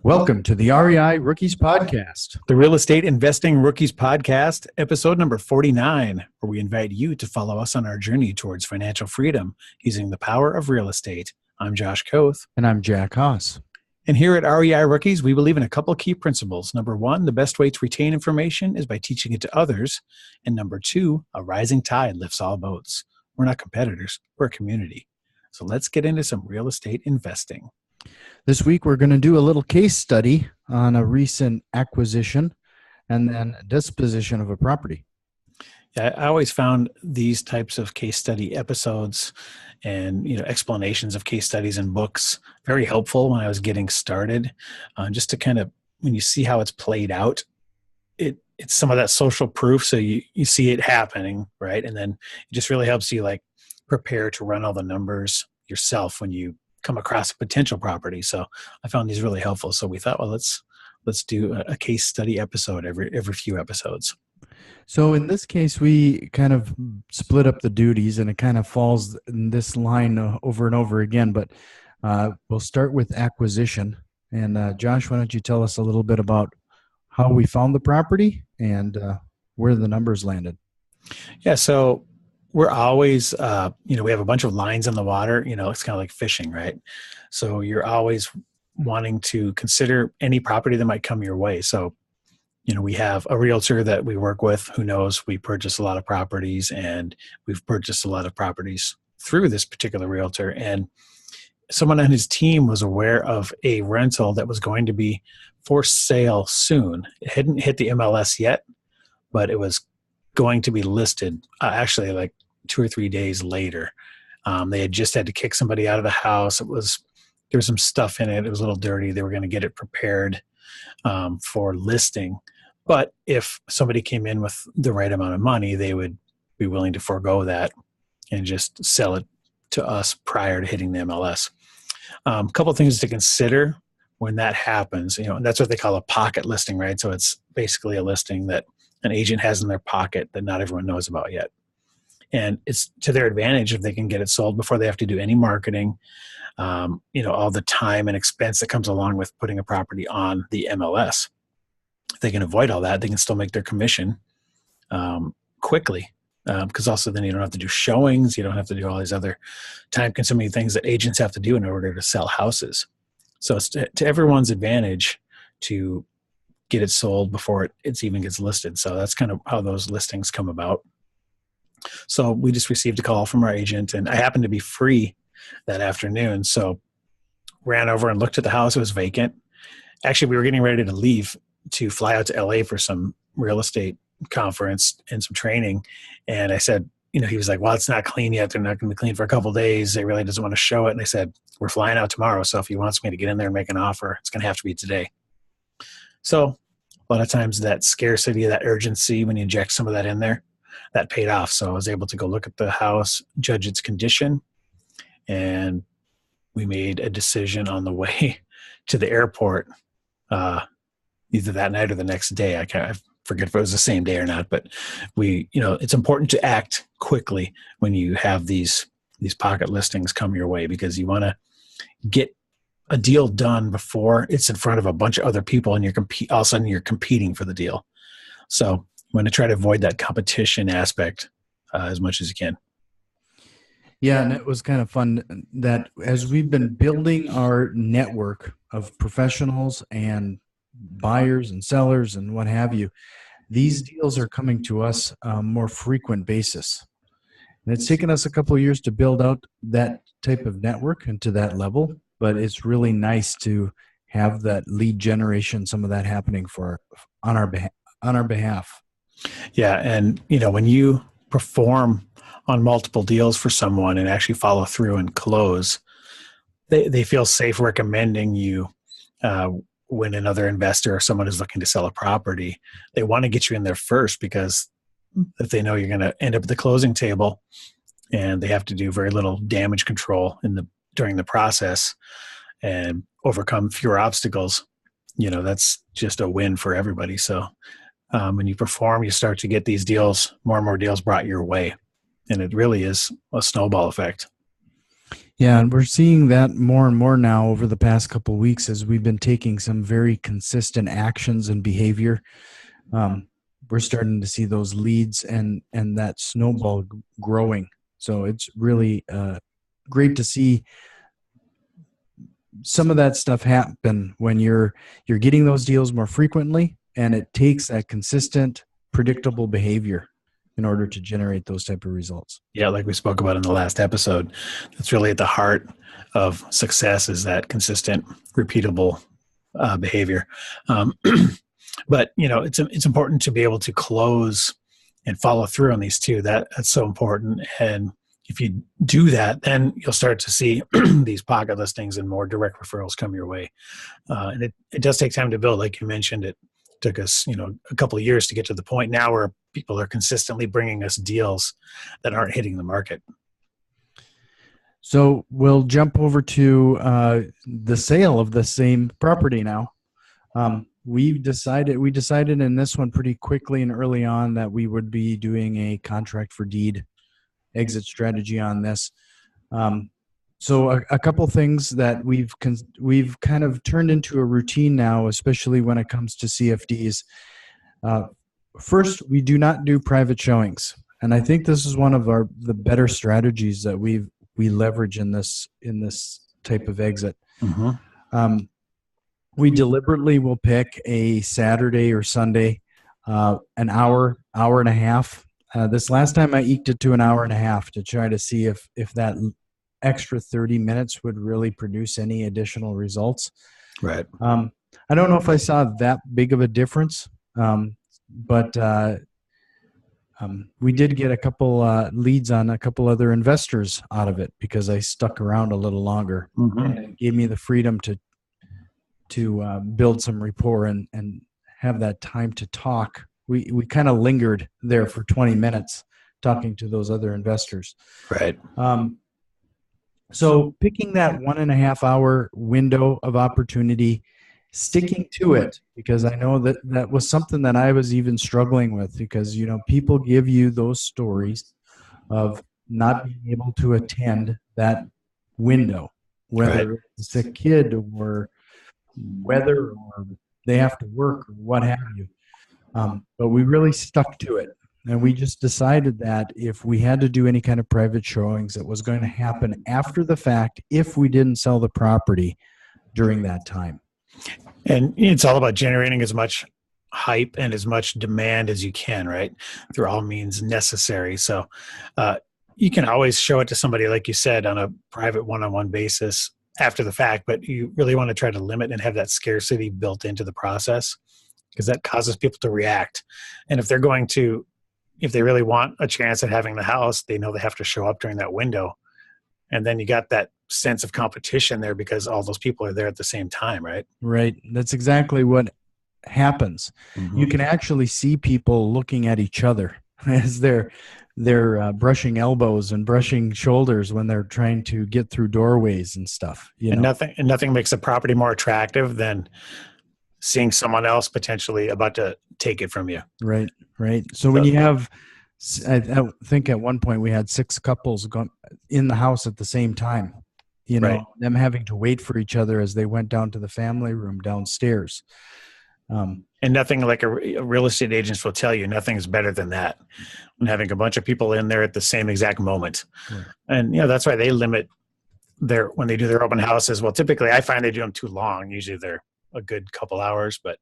Welcome to the REI Rookies Podcast. The Real Estate Investing Rookies Podcast, episode number 49, where we invite you to follow us on our journey towards financial freedom using the power of real estate. I'm Josh Koth. And I'm Jack Haas. And here at REI Rookies, we believe in a couple of key principles. Number one, the best way to retain information is by teaching it to others. And number two, a rising tide lifts all boats. We're not competitors, we're a community. So let's get into some real estate investing. This week, we're going to do a little case study on a recent acquisition and then disposition of a property. Yeah, I always found these types of case study episodes and explanations of case studies in books very helpful when I was getting started. Just to kind of, when you see how it's played out, it's some of that social proof. So you see it happening, right? And then it just really helps you prepare to run all the numbers yourself when you come across a potential property. So I found these really helpful. So we thought, well, let's do a case study episode every few episodes. So in this case, we kind of split up the duties, and it kind of falls in this line over and over again. But we'll start with acquisition. And Josh, why don't you tell us a little bit about how we found the property and where the numbers landed? Yeah, so we're always, we have a bunch of lines in the water. It's kind of like fishing, right? So you're always wanting to consider any property that might come your way. So, we have a realtor that we work with who knows we purchase a lot of properties, and we've purchased a lot of properties through this particular realtor. And someone on his team was aware of a rental that was going to be for sale soon. It hadn't hit the MLS yet, but it was going to be listed actually 2 or 3 days later. They had just had to kick somebody out of the house. There was some stuff in it. It was a little dirty. They were going to get it prepared for listing. But if somebody came in with the right amount of money, they would be willing to forego that and just sell it to us prior to hitting the MLS. A couple of things to consider when that happens, and that's what they call a pocket listing, right? So it's basically a listing that an agent has in their pocket that not everyone knows about yet. And it's to their advantage if they can get it sold before they have to do any marketing, all the time and expense that comes along with putting a property on the MLS. If they can avoid all that, they can still make their commission quickly, because also then you don't have to do showings. You don't have to do all these other time-consuming things that agents have to do in order to sell houses. So it's to everyone's advantage to get it sold before it even gets listed. So that's kind of how those listings come about. So we just received a call from our agent, and I happened to be free that afternoon. So ran over and looked at the house. It was vacant. Actually, we were getting ready to leave to fly out to LA for some real estate conference and some training. And I said, he was like, well, it's not clean yet. They're not going to be clean for a couple of days. They really doesn't want to show it. And I said, we're flying out tomorrow. So if he wants me to get in there and make an offer, it's going to have to be today. So a lot of times that scarcity, that urgency, when you inject some of that in there, that paid off. So I was able to go look at the house, judge its condition, and we made a decision on the way to the airport, either that night or the next day. I forget if it was the same day or not, but it's important to act quickly when you have these pocket listings come your way, because you want to get a deal done before it's in front of a bunch of other people and all of a sudden you're competing for the deal. So you want to try to avoid that competition aspect as much as you can. Yeah, and it was kind of fun that as we've been building our network of professionals and buyers and sellers and what have you, these deals are coming to us on a more frequent basis. And it's taken us a couple of years to build out that type of network and to that level, but it's really nice to have that lead generation, some of that happening on our behalf. Yeah, and when you perform on multiple deals for someone and actually follow through and close, they feel safe recommending you when another investor or someone is looking to sell a property. They want to get you in there first, because if they know you're going to end up at the closing table and they have to do very little damage control during the process and overcome fewer obstacles, that's just a win for everybody. So when you perform, you start to get these deals, more and more deals brought your way. And it really is a snowball effect. Yeah, and we're seeing that more and more now over the past couple of weeks as we've been taking some very consistent actions and behavior. Um, we're starting to see those leads and that snowball growing. So it's really great to see some of that stuff happen when you're getting those deals more frequently, and it takes that consistent, predictable behavior in order to generate those type of results. Yeah, like we spoke about in the last episode, that's really at the heart of success, is that consistent, repeatable behavior. But it's important to be able to close and follow through on these two. That's so important. And if you do that, then you'll start to see these pocket listings and more direct referrals come your way. And it does take time to build. Like you mentioned, it took us, a couple of years to get to the point now where people are consistently bringing us deals that aren't hitting the market. So we'll jump over to the sale of the same property now. We decided in this one pretty quickly and early on that we would be doing a contract for deed exit strategy on this. So a couple things that we've kind of turned into a routine now, especially when it comes to CFDs. First, we do not do private showings, and I think this is one of the better strategies that we leverage in this type of exit. Mm-hmm. We deliberately will pick a Saturday or Sunday, an hour and a half. This last time I eked it to an hour and a half to try to see if that extra 30 minutes would really produce any additional results. Right. I don't know if I saw that big of a difference, but we did get a couple leads on a couple other investors out of it because I stuck around a little longer. Mm-hmm. And it gave me the freedom to build some rapport and have that time to talk. We kind of lingered there for 20 minutes talking to those other investors. Right. So picking that 1.5 hour window of opportunity, sticking to it, because I know that was something that I was even struggling with, because people give you those stories of not being able to attend that window, whether Right. it's a sick kid or weather or they have to work or what have you. But we really stuck to it. And we just decided that if we had to do any kind of private showings, it was going to happen after the fact if we didn't sell the property during that time. And it's all about generating as much hype and as much demand as you can, right? Through all means necessary. So you can always show it to somebody, like you said, on a private one-on-one basis after the fact, but you really want to try to limit and have that scarcity built into the process, because that causes people to react. And if they really want a chance at having the house, they know they have to show up during that window. And then you got that sense of competition there because all those people are there at the same time, right? Right. That's exactly what happens. Mm-hmm. You can actually see people looking at each other as they're brushing elbows and brushing shoulders when they're trying to get through doorways and stuff. And nothing makes a property more attractive than seeing someone else potentially about to take it from you. Right. So when you have, I think at one point we had 6 couples in the house at the same time, Right. them having to wait for each other as they went down to the family room downstairs. And nothing, like a real estate agents will tell you, nothing's better than that. When having a bunch of people in there at the same exact moment. Right. And that's why they limit when they do their open houses. Well, typically I find they do them too long. Usually they're a good couple hours, but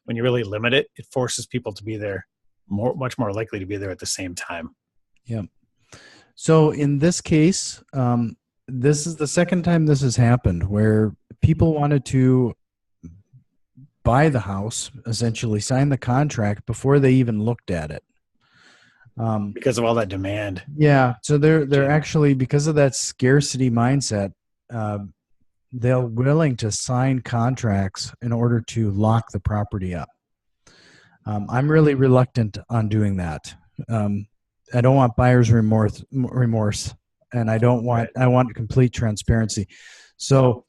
when you really limit it, it forces people to be there much more likely to be there at the same time. Yeah. So in this case, this is the second time this has happened where people wanted to buy the house, essentially sign the contract before they even looked at it. Because of all that demand. Yeah. So they're actually, because of that scarcity mindset, they're willing to sign contracts in order to lock the property up. I'm really reluctant on doing that. I don't want buyer's remorse, and I want complete transparency. So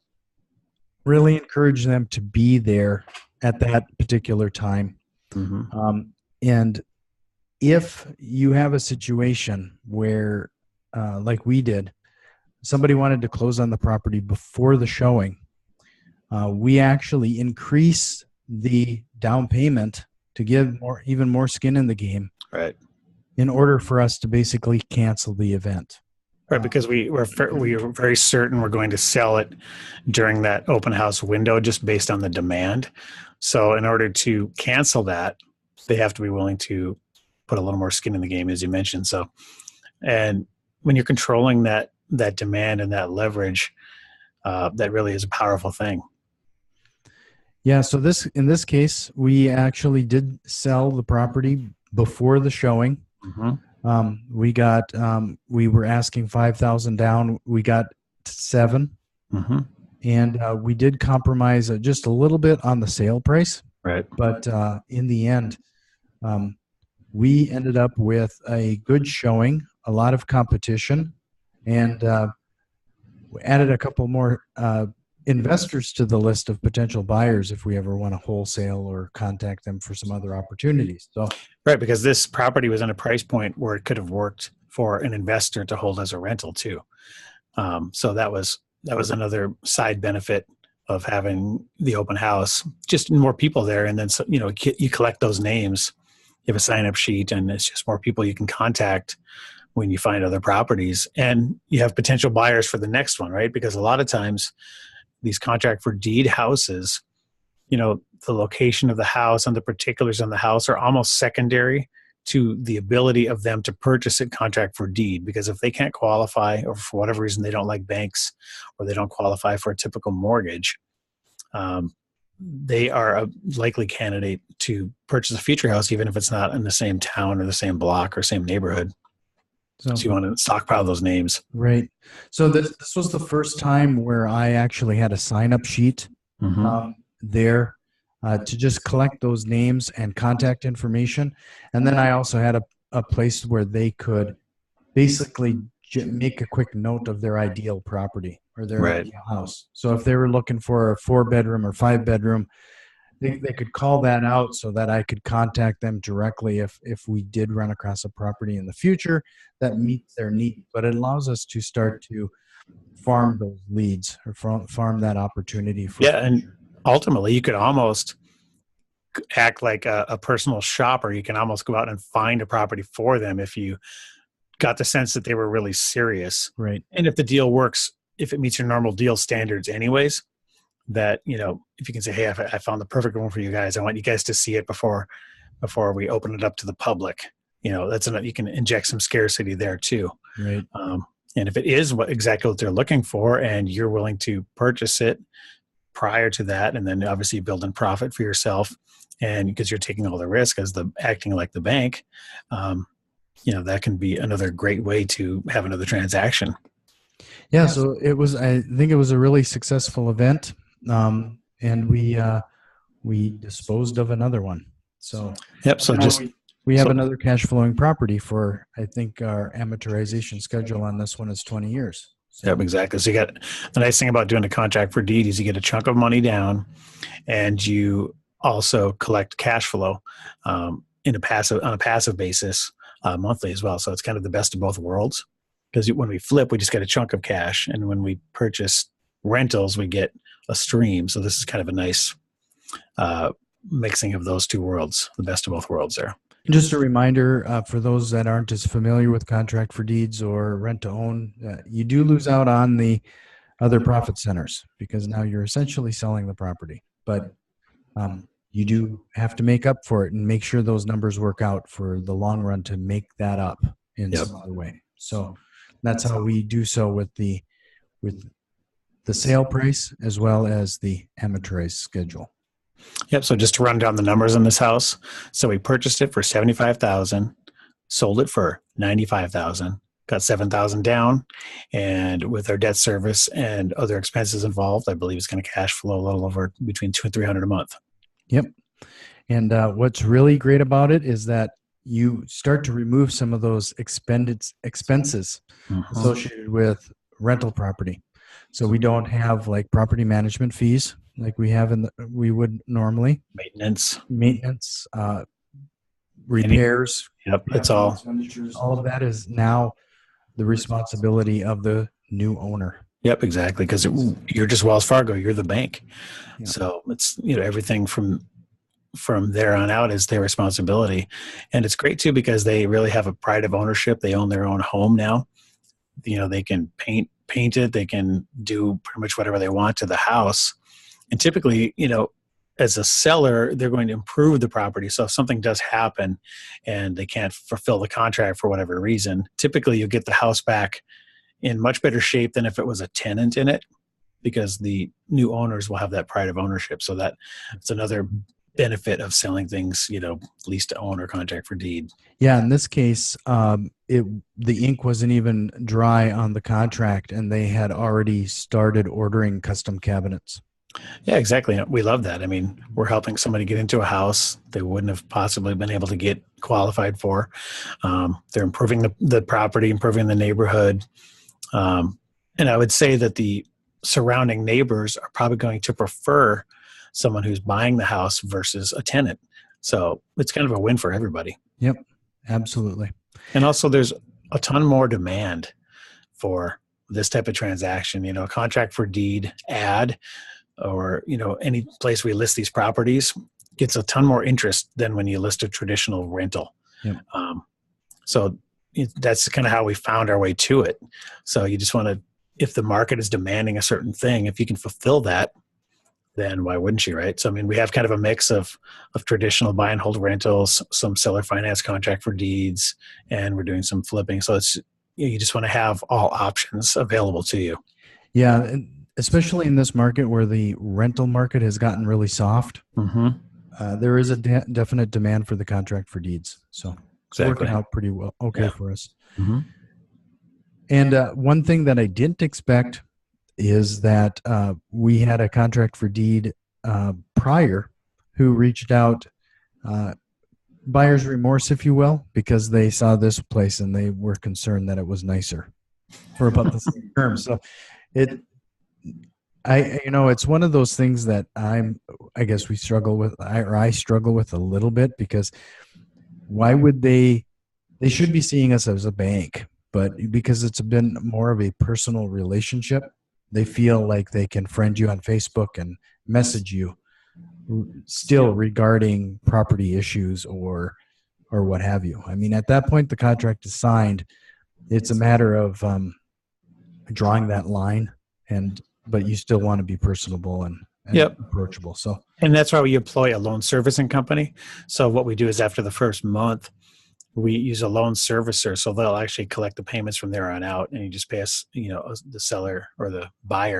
really encourage them to be there at that particular time. Mm-hmm. And if you have a situation where, like we did, somebody wanted to close on the property before the showing, we actually increase the down payment to give even more skin in the game, Right. in order for us to basically cancel the event. Right, because we were very certain we're going to sell it during that open house window, just based on the demand. So in order to cancel that, they have to be willing to put a little more skin in the game, as you mentioned. So, and when you're controlling that demand and that leverage, that really is a powerful thing. Yeah. So in this case, we actually did sell the property before the showing. We were asking 5,000 down. We got 7, and we did compromise just a little bit on the sale price. Right. But in the end, we ended up with a good showing, a lot of competition, and we added a couple more investors to the list of potential buyers if we ever want to wholesale or contact them for some other opportunities. So, right, because this property was in a price point where it could have worked for an investor to hold as a rental too. So that was another side benefit of having the open house, just more people there. And then, you collect those names, you have a sign-up sheet, and it's just more people you can contact when you find other properties, and you have potential buyers for the next one, right? Because a lot of times these contract for deed houses, the location of the house and the particulars on the house are almost secondary to the ability of them to purchase it contract for deed. Because if they can't qualify, or for whatever reason they don't like banks, or they don't qualify for a typical mortgage, they are a likely candidate to purchase a future house, even if it's not in the same town or the same block or same neighborhood. So you want to stockpile those names. Right. So this was the first time where I actually had a sign-up sheet there to just collect those names and contact information. And then I also had a place where they could basically make a quick note of their ideal property or their ideal house. So if they were looking for a 4-bedroom or 5-bedroom, they could call that out so that I could contact them directly if we did run across a property in the future that meets their need. But it allows us to start to farm those leads, or farm that opportunity. And ultimately you could almost act like a personal shopper. You can almost go out and find a property for them if you got the sense that they were really serious. Right. And if the deal works, if it meets your normal deal standards anyways, that, if you can say, hey, I found the perfect one for you guys, I want you guys to see it before we open it up to the public. That's enough. You can inject some scarcity there too. Right. And if it is exactly what they're looking for, and you're willing to purchase it prior to that, and then obviously build in profit for yourself, and because you're taking all the risk as acting like the bank, that can be another great way to have another transaction. Yeah. So I think it was a really successful event. And we disposed of another one. So So we have another cash flowing property for, I think our amortization schedule on this one is 20 years. So. Yep, exactly. So you got the nice thing about doing a contract for deed is you get a chunk of money down, and you also collect cash flow on a passive basis monthly as well. So it's kind of the best of both worlds, because when we flip, we just get a chunk of cash, and when we purchase rentals, we get a stream. So this is kind of a nice mixing of those two worlds, the best of both worlds there. Just a reminder for those that aren't as familiar with contract for deeds or rent to own, you do lose out on the other profit centers, because now you're essentially selling the property. But you do have to make up for it and make sure those numbers work out for the long run to make that up in some other way. So that's how we do so with the sale price as well as the amortized schedule. Yep. So just to run down the numbers on this house. So we purchased it for $75,000, sold it for $95,000, got $7,000 down, and with our debt service and other expenses involved, I believe it's going to cash flow a little over between $200 and $300 a month. Yep. And what's really great about it is that you start to remove some of those expenses associated with rental property. So we don't have like property management fees like we would normally. Maintenance, repairs. Yep, it's all. All of that is now the responsibility of the new owner. Yep, exactly. Because you're just Wells Fargo. You're the bank. Yeah. So it's, everything from there on out is their responsibility. And it's great too, because they really have a pride of ownership. They own their own home now. They can paint it. They can do pretty much whatever they want to the house. And typically, as a seller, they're going to improve the property. So if something does happen and they can't fulfill the contract for whatever reason, typically you'll get the house back in much better shape than if it was a tenant in it, because the new owners will have that pride of ownership. So it's another benefit of selling things, lease to own or contract for deed. Yeah, in this case, the ink wasn't even dry on the contract, and they had already started ordering custom cabinets. Yeah, exactly. We love that. I mean, we're helping somebody get into a house they wouldn't have possibly been able to get qualified for. They're improving the property, improving the neighborhood. And I would say that the surrounding neighbors are probably going to prefer someone who's buying the house versus a tenant. So it's kind of a win for everybody. Yep, absolutely. And also there's a ton more demand for this type of transaction, a contract for deed ad, or, any place we list these properties gets a ton more interest than when you list a traditional rental. Yep. So that's kind of how we found our way to it. So you just want to, if the market is demanding a certain thing, if you can fulfill that, then why wouldn't you, right? So, I mean, we have kind of a mix of traditional buy and hold rentals, some seller finance contract for deeds, and we're doing some flipping. So you just want to have all options available to you. Yeah, and especially in this market where the rental market has gotten really soft. Mm-hmm. There is a definite demand for the contract for deeds. So it's working out pretty well. Okay, for us. Mm-hmm. And one thing that I didn't expect is that we had a contract for deed prior who reached out, buyer's remorse, if you will, because they saw this place and they were concerned that it was nicer for about the same terms. So it's one of those things that I guess we struggle with, or I struggle with a little bit, because why would they should be seeing us as a bank, but because it's been more of a personal relationship, they feel like they can friend you on Facebook and message you still regarding property issues or what have you. I mean, at that point, the contract is signed. It's a matter of drawing that line, but you still want to be personable and approachable. And that's why we employ a loan servicing company. So what we do is after the first month, we use a loan servicer, so they'll actually collect the payments from there on out, and you just pay us, the seller or the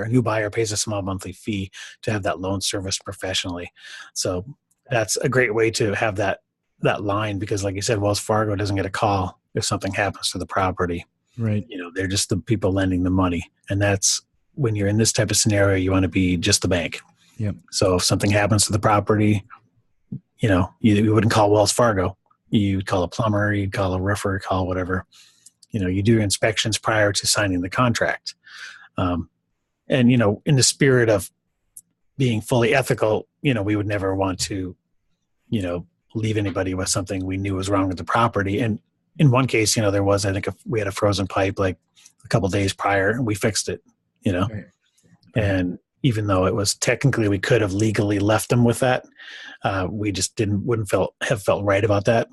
new buyer pays a small monthly fee to have that loan serviced professionally. So that's a great way to have that line, because like you said, Wells Fargo doesn't get a call if something happens to the property. Right. They're just the people lending the money. And that's when you're in this type of scenario, you want to be just the bank. Yep. So if something happens to the property, you wouldn't call Wells Fargo. You'd call a plumber, you'd call a roofer, call whatever. You do inspections prior to signing the contract. And, in the spirit of being fully ethical, we would never want to, leave anybody with something we knew was wrong with the property. And in one case, there was, I think we had a frozen pipe like a couple of days prior, and we fixed it, Right. And even though it was technically, we could have legally left them with that, we just wouldn't have felt right about that.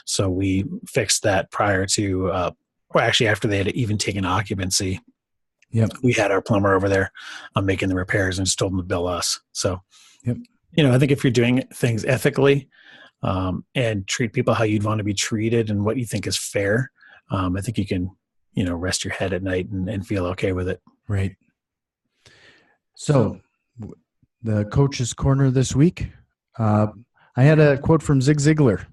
So we fixed that prior to, or actually after they had even taken occupancy. Yep. We had our plumber over there making the repairs and just told them to bill us. So, yep. I think if you're doing things ethically and treat people how you'd want to be treated and what you think is fair, I think you can, rest your head at night and feel okay with it. Right. So the coach's corner this week, I had a quote from Zig Ziglar.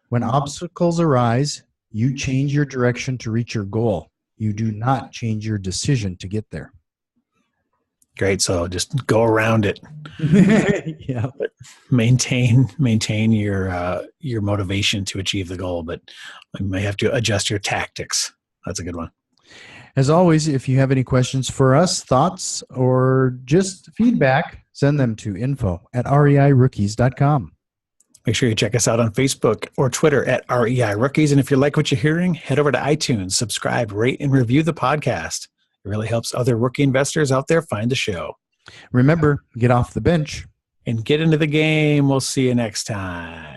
When obstacles arise, you change your direction to reach your goal. You do not change your decision to get there. Great. So just go around it. Yeah. But maintain your motivation to achieve the goal, but you may have to adjust your tactics. That's a good one. As always, if you have any questions for us, thoughts, or just feedback, send them to info@reirookies.com. Make sure you check us out on Facebook or Twitter @REI Rookies. And if you like what you're hearing, head over to iTunes, subscribe, rate, and review the podcast. It really helps other rookie investors out there find the show. Remember, get off the bench and get into the game. We'll see you next time.